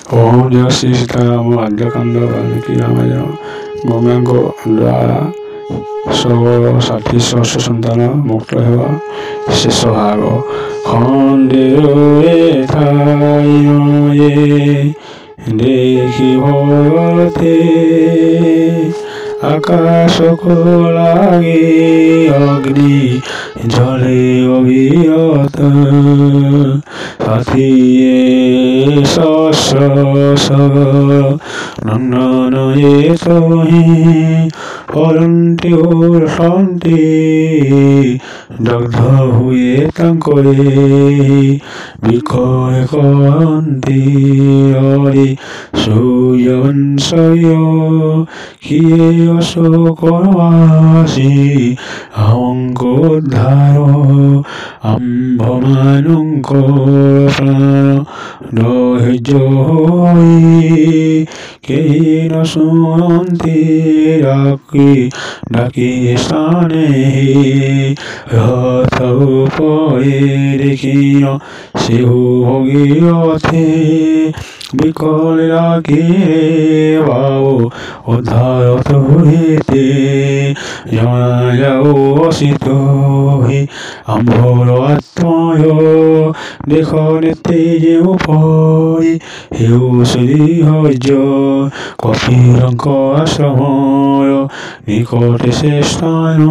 ओम जय श्री सीताराम आद्यकांड वाल्मीकि रामायण गंगाଙ୍କ ଦ୍ୱାରା ସବଳ 37 ସନ୍ତାନ ମୁକ୍ତ ହେବା ଶେଷ ଭାଗ ଖଣ୍ଡେ ଥାଇ ଦେଖିବ ଗତେ ଆକାଶକୁ ଲାଗି ଅଗ୍ନି ଜଳେ ଅବିରତ ସାଥିଏ ସଗ ନନ୍ଦନ ଏ ତହିଁ ପରନ୍ତି ଉର୍ଷନ୍ତି ଦଗ୍ଧ ହୁଏ ତାଙ୍କରେ ବିକଳେ କହନ୍ତି ଅରେ ସୂର୍ଯ୍ୟବଂଶୟ କିଏ ଅଶୋକ ଆସି ଆମଙ୍କୁ ଉଦ୍ଧାର ଆମ୍ଭମାନଙ୍କ ପ୍ରାଣ ଧୈର୍ଯ୍ୟ ହୋଇ କେହି ନ ଶୁଣନ୍ତି ଡାକି ସ୍ଥାନେ ରଥ ଉପରେ ଦେଖିନ ସେହୁ ଭଗୀରଥେ বিকল রাগে বাবু উদ্ধার তোরেতে জনা যাও অসিত হি আম্ভর আত্ময় দেখ নেতে যে উপরি হেউ শ্রী হজ কপিরঙ্ক আশ্রময় নিকটে সে স্থান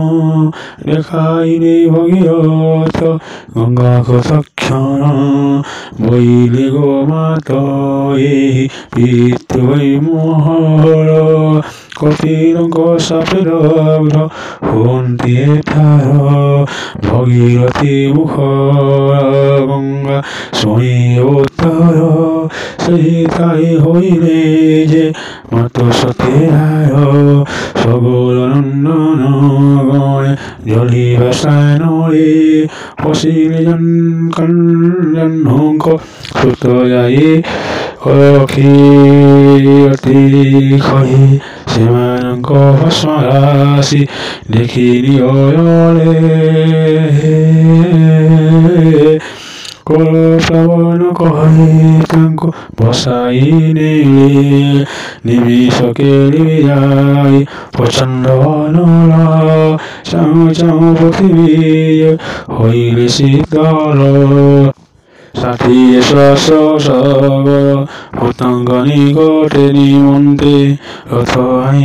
দেখাইলে ভগীরথ গঙ্গা তক্ষণ বইলে গো মাত পিতৃ মোহর কপিরঙ্ক সাপের হুন্তি এঠার ভগীরথী মুখ গঙ্গা শুনি উত্তর সীতাই হইলে যে মাত সতীরায় সগল নন্দন গণে জলি ভাসানরে বসিলে জন্মঙ্ক সুত যাই অতি কহি সেମାନଙ୍କ ଭସ୍ମରାଶି ଦେଖି ନିଅରେ କୋଳ ପ୍ଲାବନ କହି ତାଙ୍କୁ ବସାଇ ନେଲେ ନିମିଷ କେଳି ଯାଇ ପ୍ରଚଣ୍ଡ ଅନଳ ଚାହୁଁ ଚାହୁଁ ପୃଥିବୀ ହୋଇଲେ ଶୀତଳ ষাঠিয়ে সহস্র পতঙ্গ নিকটে নিমন্ত্রে রথ আই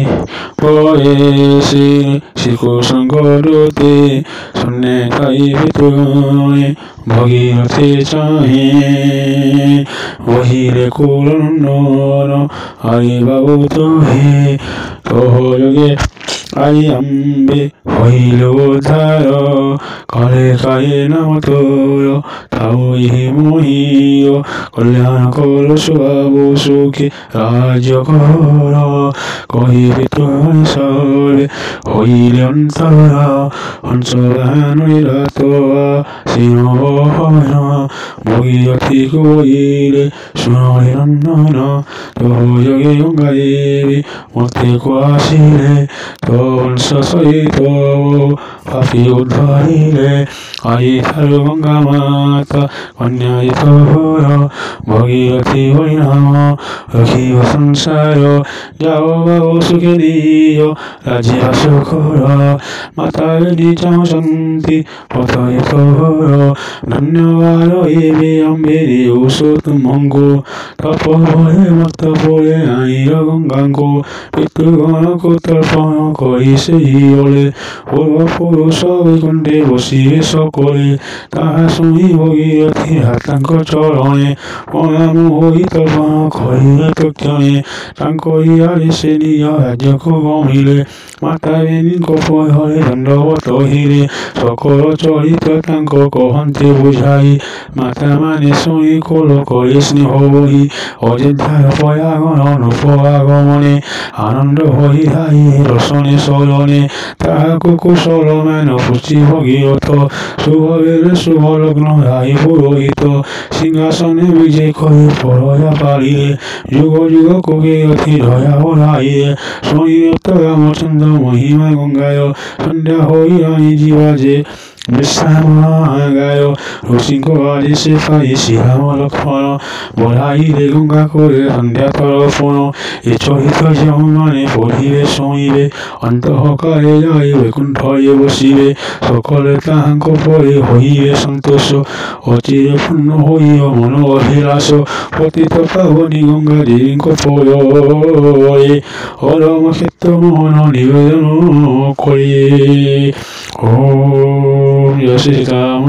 পরে শ্রীকৃষ্ণগরতে শূন্যে খাই ভিতরে ভগীরথে চাহে বহিরে কুলনন্দন আরে বাবু তোহে তোহ যোগে আই আম্বে হইল উদ্ধার কালে কালে নাম তোর তাও ইহি মহিয় কল্যাণ কর সুবাবু সুখে রাজ্য কর কহিবে তোরে সবে হইলে অন্তর হংসবাহন রাত সিংহবহন ভগীরথী কইলে শুনলে নন্দন তোহ যোগে গঙ্গা দেবী মতে আসিলে তো বংশ সহিত পাপি উদ্ধারিলে আই থারু গঙ্গা মাতা কন্যা তোর ভগীরথী হরিনাম রখিব সংসার যাও বাবু সুখে দিও রাজ্য সুখর মাতা বেদি চাহুଛନ୍ତି পথে তোর ধন্যবাদ ଏବେ ଆମ୍ବେରେ ଔଷ ତୁମଙ୍କୁ ତପ ବଳେ ମତ ବଳେ ଆଇର ଗଙ୍ଗାଙ୍କୁ ପିତୃଗଣକୁ ତର୍ପଣ କରି ସେହି ବଳେ ପୂର୍ବପୁରୁଷ ବୈକୁଣ୍ଠେ ବସିବେ সকলে ତାହା ଶୁଣି ଭଗୀରଥୀ ତାଙ୍କ ଚରଣେ ପ୍ରଣାମ ହୋଇ ତର୍ପଣ କରିଲେ ତକ୍ଷଣେ ତାଙ୍କରି ଆଡ଼େ ସେ ନିଜ ରାଜ୍ୟକୁ ଗଣିଲେ ମାତା ବେଦୀଙ୍କ ପୟରେ ଦଣ୍ଡବତ ହେଲେ ସକଳ ଚରିତ ତାଙ୍କ କହନ୍ତି ବୁଝାଇ ମାତା ମାନେ ଶୁଣି କୋଳ କରି ସ୍ନେହ ବହି ଅଯୋଧ୍ୟାର ପ୍ରୟାଗଣ ନୃପ আগমনে আনন্দ হই হাই রসনে সরণে তাহাকু কুশল মান পুচি ভগীরথ শুভবেলে শুভ লগ্ন রাই পুরোহিত সিংহাসনে বিজে করে পরয়া পারিলে যুগ যুগ কবিরথী ধয়া ওরাইলে শনিরত রামচন্দ্র মহিমা গঙ্গায় সন্ধ্যা হই রানী জীবা যে বিশ্রাম গায় রসিংহ আদি সে পাই শ্রীরাম লক্ষ্মণ বলাইলে গঙ্গা করে সন্ধ্যা তর্পণ এ চরিত মানে পড়িবে শুনিবে অন্তঃকারে যাই বৈকুণ্ঠয়ে বসিবে সকলে তাহাঙ্ক পরে হইবে সন্তোষ অচিরে পূর্ণ হইও মন অভিলাষ পতিত পাবনী গঙ্গা দেবীঙ্ক পরে অরম ক্ষেত্র মোহন নিবেদন করে। ওম জয় শ্রীরাম।